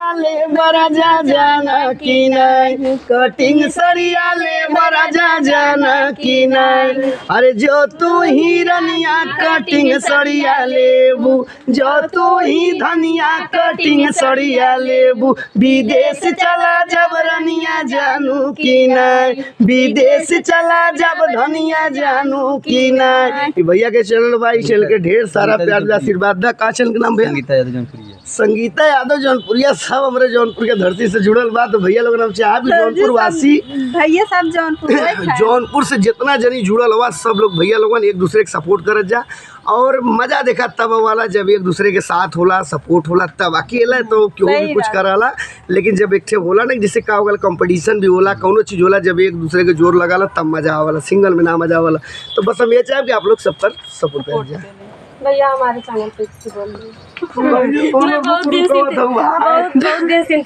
ले बराजा जाना की नहीं, कटिंग सरिया ले बराजा जाना की नहीं। अरे जो तू ही रनिया कटिंग सरिया लेबू, जो तू ही धनिया कटिंग सरिया लेबू। विदेश चला जब रनिया जानू की नहीं, विदेश चला जब धनिया जानू की नहीं। भैया के चैनल भाई चैनल के ढेर सारा प्यार आशीर्वाद दा। का चैनल के नाम भैया? संगीता यादव जौनपुरिया। सब हमारे जौनपुर के धरती से जुड़ल बा। तो भैया लोग नाम चाहे भी जौनपुर वासी, भैया सब जौनपुर जौनपुर से जितना जनी जुड़ल हुआ सब लोग भैया लोगन एक दूसरे के सपोर्ट करत जा। और मजा देखा तब वाला जब एक दूसरे के साथ होला, सपोर्ट होला। तब अकेला तो क्यों भी कुछ कराला, लेकिन जब एक होला ना जिससे का होगा कंपटीशन भी होला, कौनो चीज़ होला, जब एक दूसरे के जोर लगाला तब मजा आवाला, सिंगल में ना मजा आवाला। तो बस हम ये चाहे कि आप लोग सब पर सपोर्ट कर जाए। भैया हमारे चैनल पे बोल रही बहुत दिन से